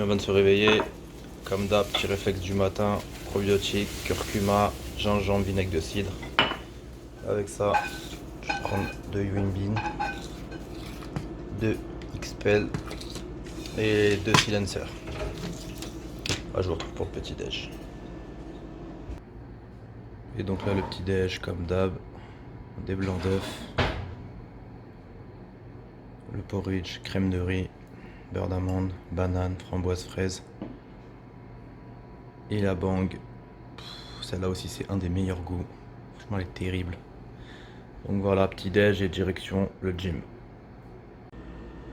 avant de se réveiller, comme d'hab, petit réflexe du matin, probiotique, curcuma, gingembre, vinaigre de cidre. Avec ça, je vais prendre 2 Yinbin, 2 Xpel et 2 silencers. Je vous retrouve pour le petit déj. Et donc là, le petit déj, comme d'hab, des blancs d'œufs, le porridge, crème de riz, beurre d'amande, banane, framboise, fraise. Et la bang, celle-là aussi c'est un des meilleurs goûts. Franchement elle est terrible. Donc voilà, petit déj et direction le gym.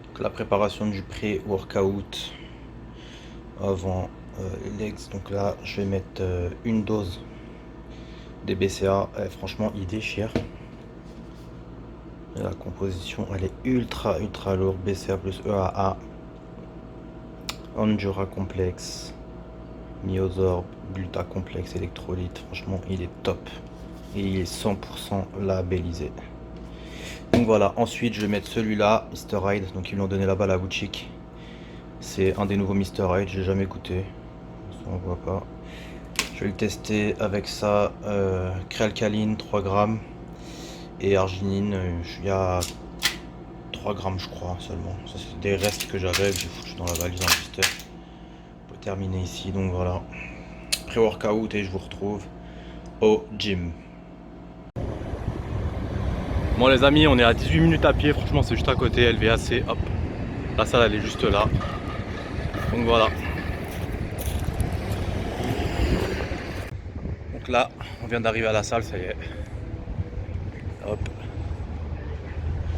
Donc, la préparation du pré-workout avant les legs. Donc là je vais mettre une dose des BCA. Franchement il déchire. Et la composition elle est ultra lourde. BCA plus EAA, Endura complexe, Myosorb, Gluta complexe, électrolyte. Franchement il est top. Et il est 100% labellisé. Donc voilà, ensuite je vais mettre celui-là, Mr. Hyde. Donc ils me l'ont donné là-bas à la boutique. C'est un des nouveaux Mr. Hyde, j'ai jamais goûté. Ça on voit pas. Je vais le tester avec ça, créalcaline 3 grammes et arginine, il y a 3 grammes je crois seulement. Ça c'est des restes que j'avais, que j'ai foutu dans la valise en blister. On peut terminer ici, donc voilà. Pré-workout et je vous retrouve au gym. Bon les amis, on est à 18 minutes à pied, franchement c'est juste à côté, LVAC, hop. La salle elle est juste là. Donc voilà. Donc là, on vient d'arriver à la salle, ça y est. Hop.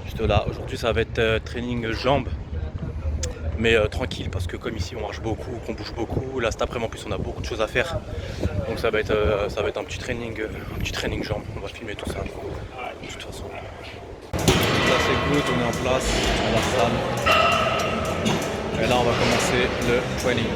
Juste là. Aujourd'hui ça va être training jambes. Mais tranquille parce que comme ici on marche beaucoup, qu'on bouge beaucoup, là cet après-midi en plus on a beaucoup de choses à faire. Donc ça va être un petit training jambes. On va filmer tout ça de toute façon. Là c'est good, on est en place dans la salle. Et là on va commencer le training.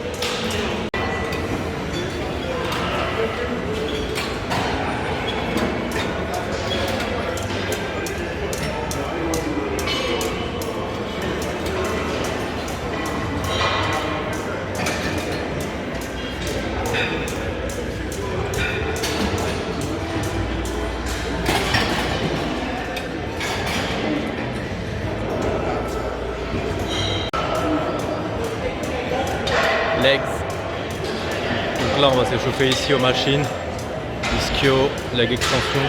Legs. Donc là on va s'échauffer ici aux machines. Ischio, leg extension.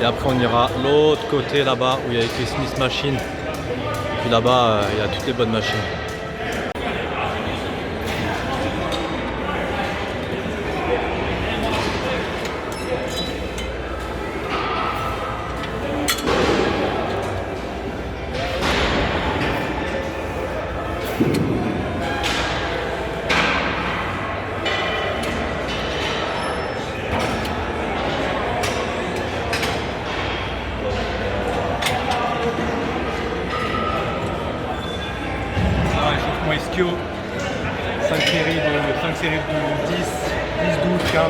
Et après on ira l'autre côté là-bas où il y a écrit Smith Machine. Et puis là-bas il y a toutes les bonnes machines. Ischio, 5 séries de 10, 12, 15.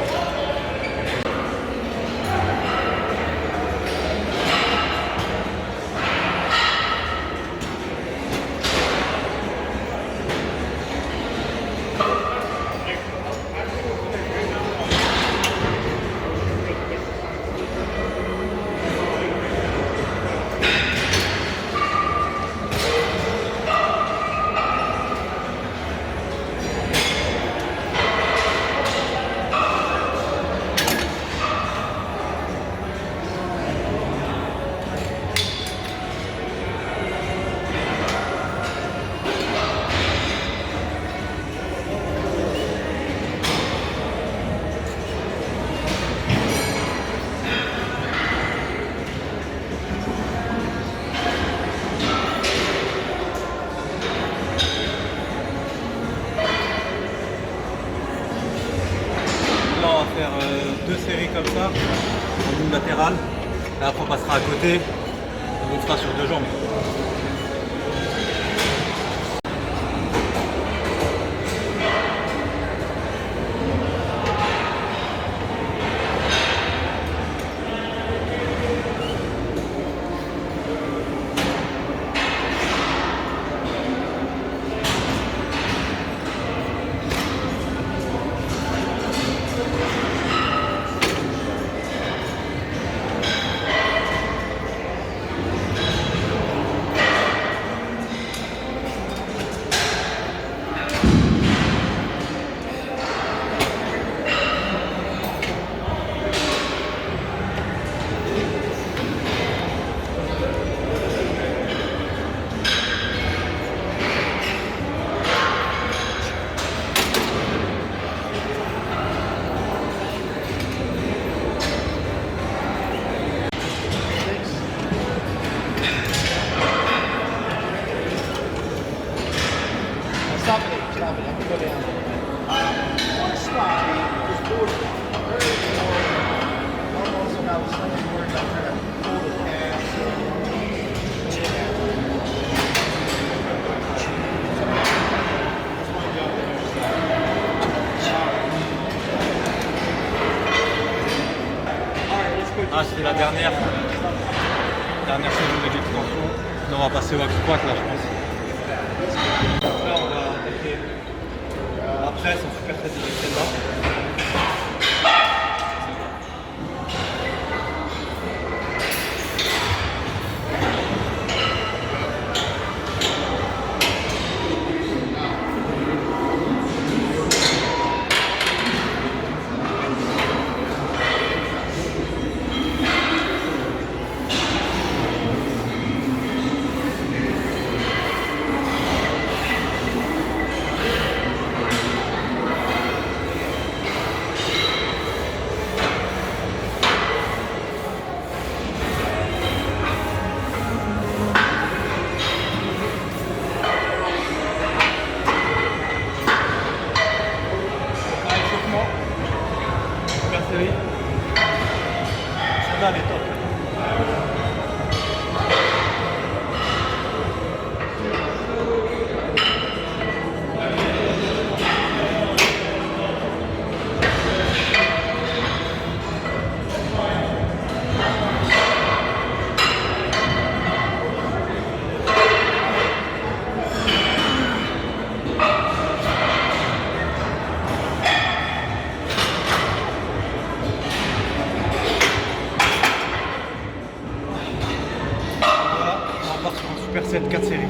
Faire 2 séries comme ça, en une latérale, et après on passera à côté, et on fera sur 2 jambes. Ah, c'est la dernière série de l'extension. Là, on va passer au squat là, je pense. Là, on va attaquer la presse en super set avec celle-là. Super série. Celle-là, elle est top. On part sur un super set 4 séries.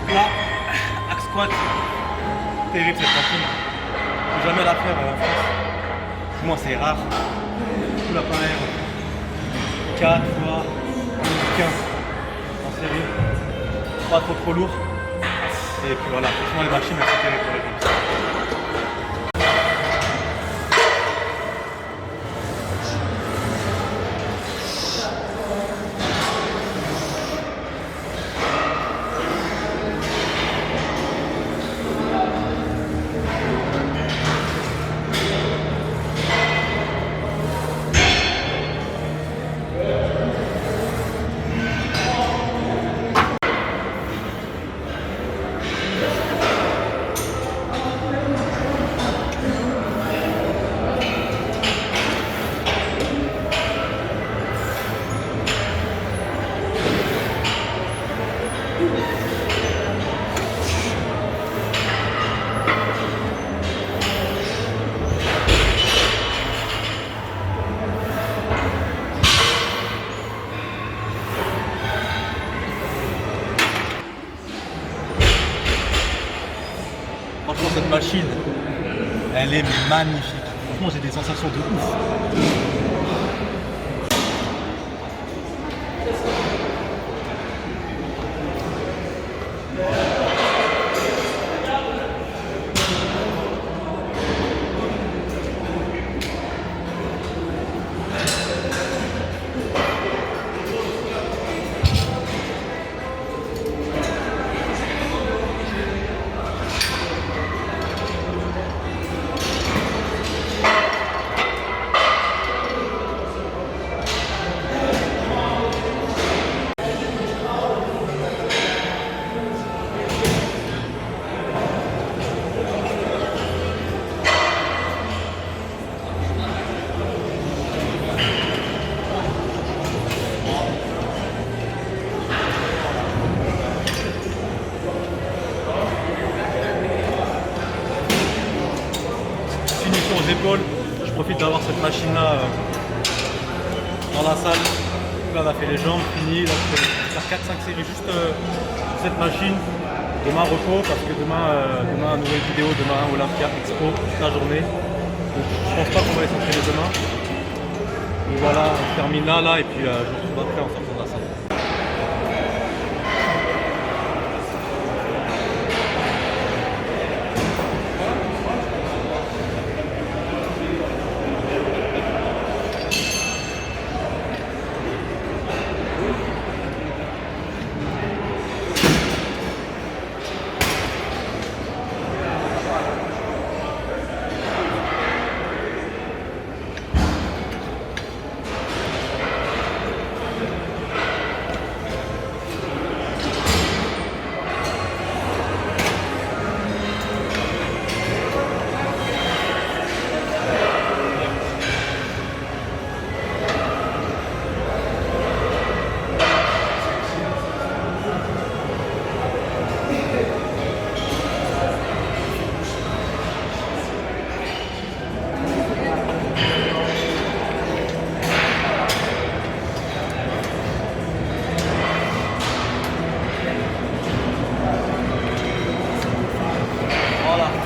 Là, axe squat, terrible cette machine. Faut jamais la faire en France. Moi c'est rare. Tout l'appareil. 4 fois 15 en série. Pas trop lourd. Et puis voilà, franchement les machines elles sont terribles pour les gens. Franchement cette machine, elle est magnifique. Franchement j'ai des sensations de ouf. dans la salle. Donc là on a fait les jambes, fini. Là je vais faire 4-5 séries juste sur cette machine. Demain repos parce que demain nouvelle vidéo, demain Olympia Expo toute la journée. Donc je pense pas qu'on va aller s'entraîner demain. Donc voilà, on termine là et puis je vous retrouve après en sortant de la salle.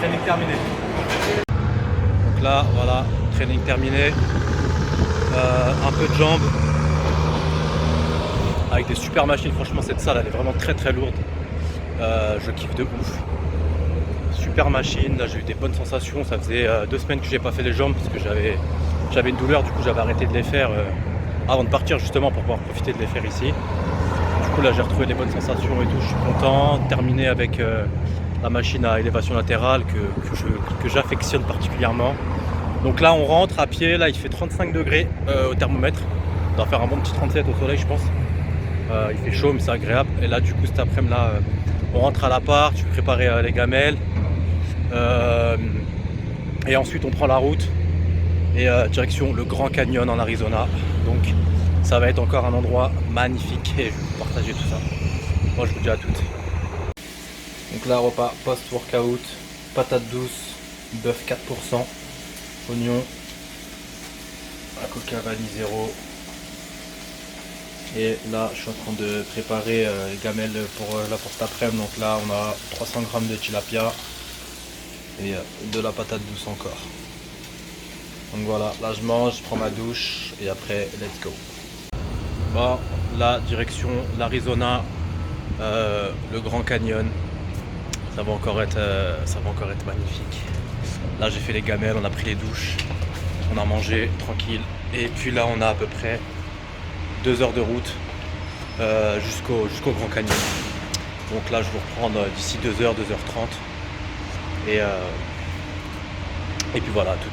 Training terminé. Donc là, voilà, training terminé. Un peu de jambes. Avec des super machines. Franchement, cette salle, elle est vraiment très très lourde. Je kiffe de ouf. Super machine. Là, j'ai eu des bonnes sensations. Ça faisait 2 semaines que j'ai pas fait les jambes parce que j'avais une douleur. Du coup, j'avais arrêté de les faire avant de partir justement pour pouvoir profiter de les faire ici. Du coup, là, j'ai retrouvé des bonnes sensations et tout. Je suis content. Terminé avec la machine à élévation latérale que j'affectionne particulièrement. Donc là on rentre à pied, là il fait 35 degrés au thermomètre. On doit faire un bon petit 37 au soleil je pense. Il fait chaud mais c'est agréable. Et là du coup cet après-midi là on rentre à l'appart, je vais préparer les gamelles. Et ensuite on prend la route et direction le Grand Canyon en Arizona. Donc ça va être encore un endroit magnifique et je vais vous partager tout ça. Moi je vous dis à toutes. Donc là, repas post-workout, patates douces, bœuf 4%, oignon, un coca vanille 0. Et là, je suis en train de préparer les gamelles pour cet après-midi. Donc là, on a 300 g de tilapia et de la patate douce encore. Donc voilà, là je mange, je prends ma douche et après, let's go. Bon, là, direction l'Arizona, le Grand Canyon. Ça va encore être magnifique. Là j'ai fait les gamelles, on a pris les douches, on a mangé tranquille. Et puis là on a à peu près 2 heures de route jusqu'au Grand Canyon. Donc là je vais reprendre d'ici 2 heures, 2h30. Et puis voilà tout.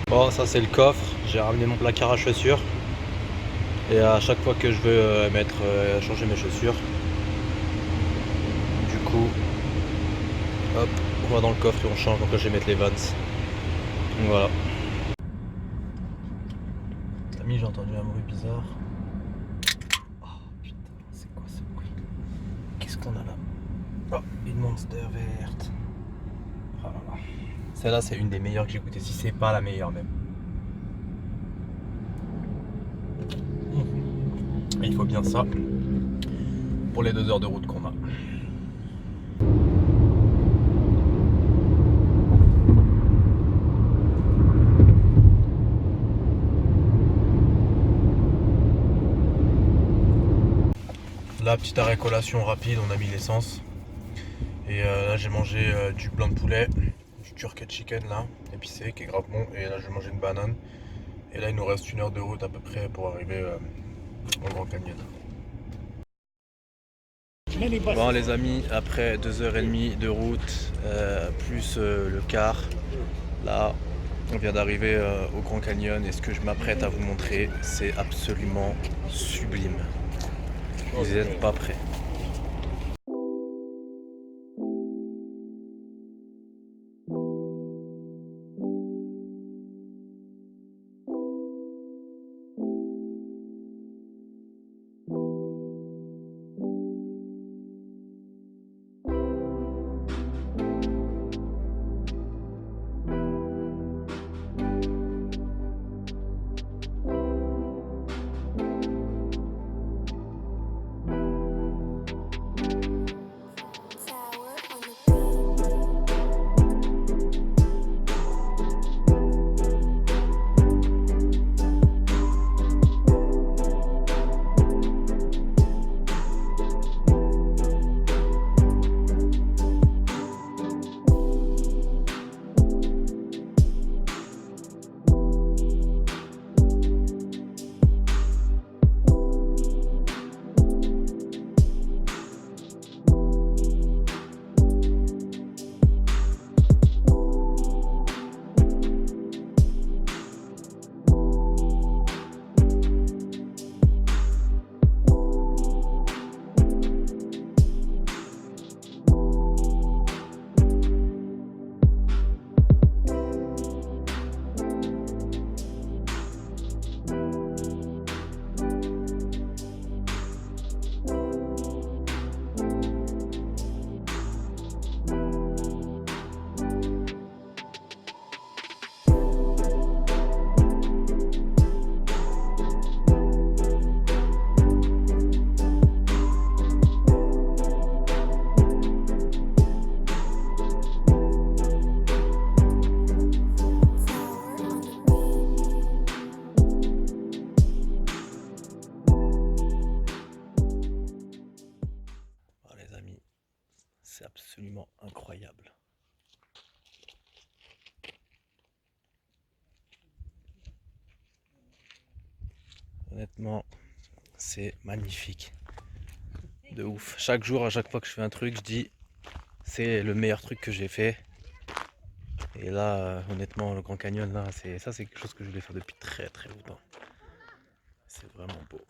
Bon ça c'est le coffre, j'ai ramené mon placard à chaussures. Et à chaque fois que je veux changer mes chaussures, du coup hop, on va dans le coffre et on change. Donc là je vais mettre les Vans. Donc voilà. Amis, j'ai entendu un bruit bizarre. Oh putain, c'est quoi ce bruit? Qu'est-ce qu'on a là? Oh, une Monster verte. Oh là là. Celle-là c'est une des meilleures que j'ai goûtées, si c'est pas la meilleure même. Et il faut bien ça pour les 2 heures de route qu'on a. Là, petit arrêt collation rapide, on a mis l'essence. Et là, j'ai mangé du blanc de poulet, du turkey chicken là, épicé, qui est grave bon. Et là, je vais manger une banane. Et là, il nous reste 1 heure de route à peu près pour arriver au Grand Canyon. Bon les amis, après 2h30 de route, plus le quart, là on vient d'arriver au Grand Canyon et ce que je m'apprête à vous montrer, c'est absolument sublime. Vous n'êtes pas prêts. absolument incroyable. Honnêtement, c'est magnifique. De ouf. Chaque jour, à chaque fois que je fais un truc, je dis c'est le meilleur truc que j'ai fait. Et là, honnêtement, le Grand Canyon, là, c'est quelque chose que je voulais faire depuis très très longtemps. C'est vraiment beau.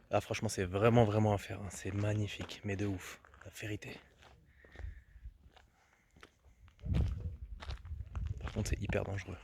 Là, franchement, c'est vraiment à faire. Hein. C'est magnifique, mais de ouf. La vérité. Par contre, c'est hyper dangereux.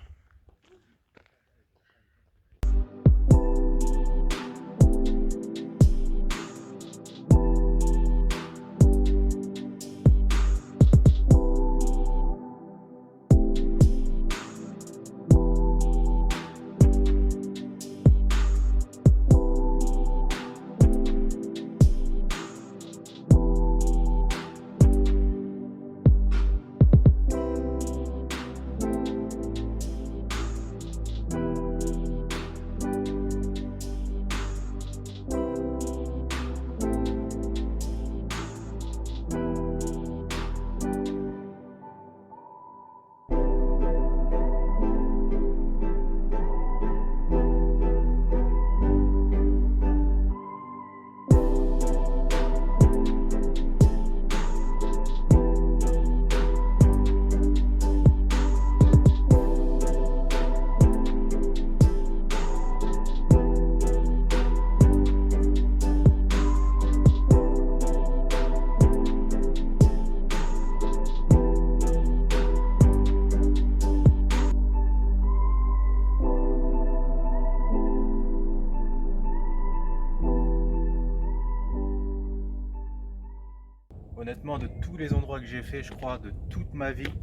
Honnêtement, de tous les endroits que j'ai fait, je crois, de toute ma vie,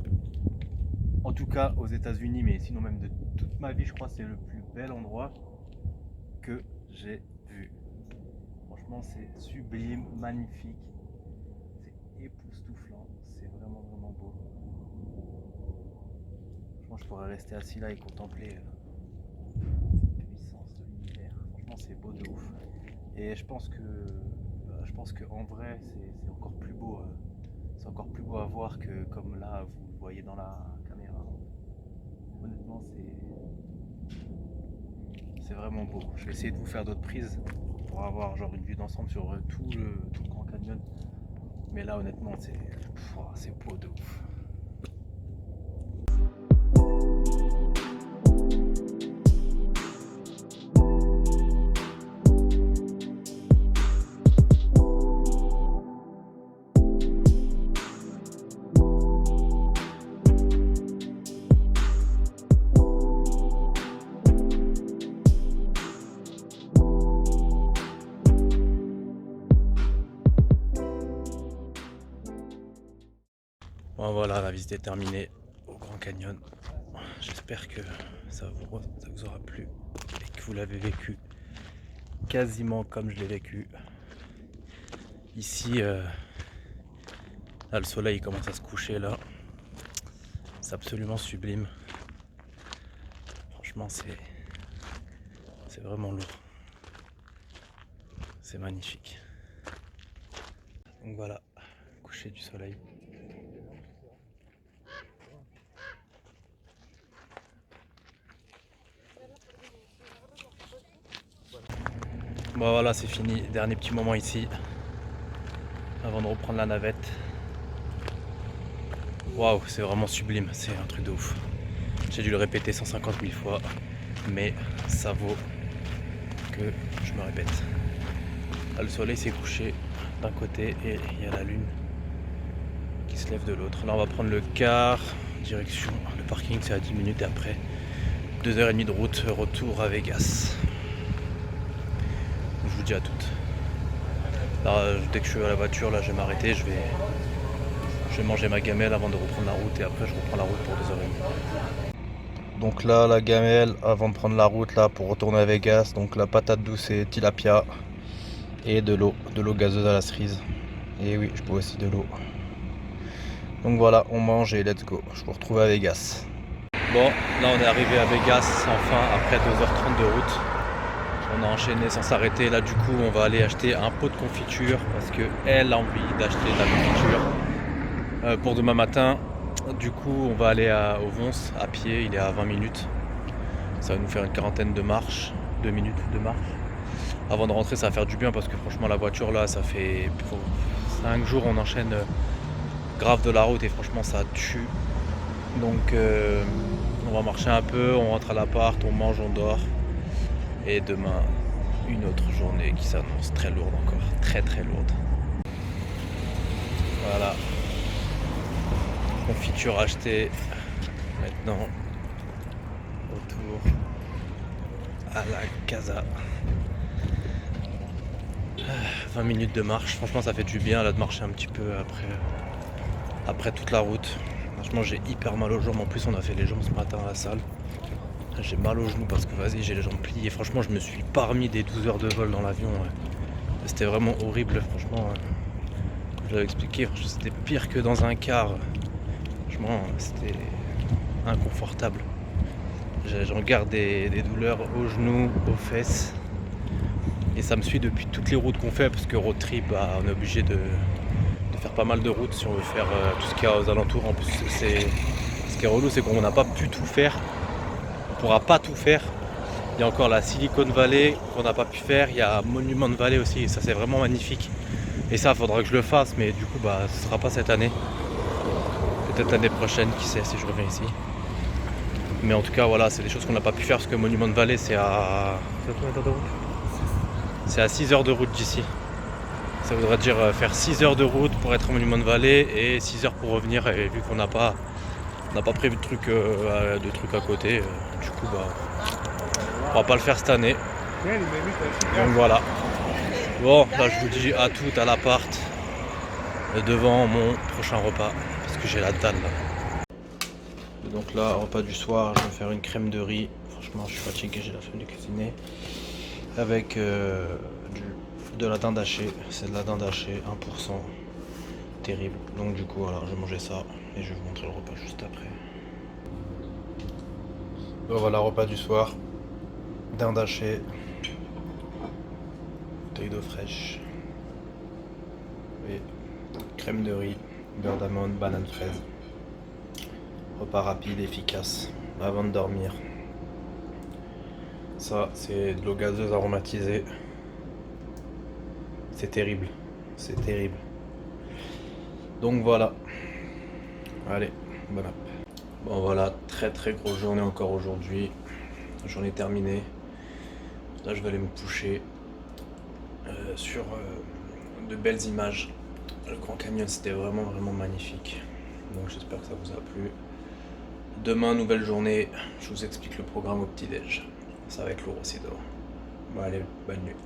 en tout cas aux États-Unis, mais sinon même de toute ma vie, je crois que c'est le plus bel endroit que j'ai vu. Franchement, c'est sublime, magnifique, c'est époustouflant, c'est vraiment beau. Franchement, je pourrais rester assis là et contempler cette puissance de l'univers. Franchement, c'est beau de ouf. Et je pense que en vrai, c'est encore plus beau. C'est encore plus beau à voir que comme là, vous le voyez dans la caméra. Honnêtement, c'est vraiment beau. Je vais essayer de vous faire d'autres prises pour avoir genre une vue d'ensemble sur tout le Grand Canyon. Mais là, honnêtement, c'est beau de ouf. Bon, voilà, la visite est terminée au Grand Canyon. J'espère que ça vous aura plu et que vous l'avez vécu quasiment comme je l'ai vécu. Ici, là, le soleil commence à se coucher là. C'est absolument sublime. Franchement, c'est vraiment lourd. C'est magnifique. Donc voilà, coucher du soleil. Bon voilà, c'est fini, dernier petit moment ici avant de reprendre la navette. Waouh, c'est vraiment sublime, c'est un truc de ouf. J'ai dû le répéter 150 000 fois, mais ça vaut que je me répète. Là, le soleil s'est couché d'un côté et il y a la lune qui se lève de l'autre. Là on va prendre le car, direction le parking, c'est à 10 minutes et après 2h30 de route, retour à Vegas. Je vous dis à toutes. Là, dès que je suis à la voiture, là, je vais m'arrêter, je vais manger ma gamelle avant de reprendre la route et après je reprends la route pour 2h30. Donc là, la gamelle avant de prendre la route là pour retourner à Vegas. Donc la patate douce et tilapia et de l'eau gazeuse à la cerise. Et oui, je bois aussi de l'eau. Donc voilà, on mange et let's go. Je vous retrouve à Vegas. Bon, là on est arrivé à Vegas enfin après 2h30 de route. On a enchaîné sans s'arrêter. Là du coup on va aller acheter un pot de confiture parce qu'elle a envie d'acheter de la confiture pour demain matin. Du coup on va aller au Vons à pied, il est à 20 minutes. Ça va nous faire une quarantaine de marches, 2 minutes de marche. Avant de rentrer ça va faire du bien parce que franchement la voiture là ça fait 5 jours on enchaîne grave de la route et franchement ça tue. Donc on va marcher un peu, on rentre à l'appart, on mange, on dort. Et demain, une autre journée qui s'annonce très lourde encore, très lourde. Voilà. Confiture achetée. Maintenant, retour à la casa. 20 minutes de marche, franchement ça fait du bien là de marcher un petit peu après toute la route. Franchement j'ai hyper mal aux jambes, en plus on a fait les jambes ce matin à la salle. J'ai mal aux genoux parce que vas-y j'ai les jambes pliées. Franchement je me suis pas remis des 12 heures de vol dans l'avion. C'était vraiment horrible franchement. Je l'avais expliqué, c'était pire que dans un car. Franchement c'était inconfortable. J'en garde des douleurs aux genoux, aux fesses. Et ça me suit depuis toutes les routes qu'on fait parce que road trip on est obligé de faire pas mal de routes si on veut faire tout ce qu'il y a aux alentours. En plus ce qui est relou c'est qu'on n'a pas pu tout faire. On pourra pas tout faire. Il y a encore la Silicon Valley qu'on n'a pas pu faire. Il y a Monument Valley aussi. Et ça c'est vraiment magnifique. Et ça faudra que je le fasse. Mais du coup ce sera pas cette année. Peut-être l'année prochaine, qui sait si je reviens ici. Mais en tout cas voilà, c'est des choses qu'on n'a pas pu faire parce que Monument Valley c'est à... C'est à 6 heures de route d'ici. Ça voudrait dire faire 6 heures de route pour être à Monument Valley et 6 heures pour revenir. Et vu qu'on n'a pas prévu de trucs à côté, du coup on va pas le faire cette année. Donc voilà. Bon là je vous dis à toutes à l'appart devant mon prochain repas parce que j'ai la dalle là. Donc là repas du soir, je vais faire une crème de riz. Franchement je suis fatigué, j'ai la flemme de cuisiner. Avec de la dinde hachée, c'est de la dinde hachée 1%, terrible. Donc du coup voilà, je vais manger ça et je vais vous montrer le repas juste après. Donc voilà, repas du soir, dinde hachée, bouteille d'eau fraîche, et crème de riz, beurre d'amande, banane fraise. Repas rapide, efficace, avant de dormir. Ça, c'est de l'eau gazeuse aromatisée. C'est terrible. C'est terrible. Donc voilà. Allez, bon app. Bon voilà, très grosse journée encore aujourd'hui. Journée terminée. Là, je vais aller me coucher sur de belles images. Le Grand Canyon, c'était vraiment magnifique. Donc j'espère que ça vous a plu. Demain, nouvelle journée. Je vous explique le programme au petit-déj. Ça va être lourd aussi dehors. Bon allez, bonne nuit.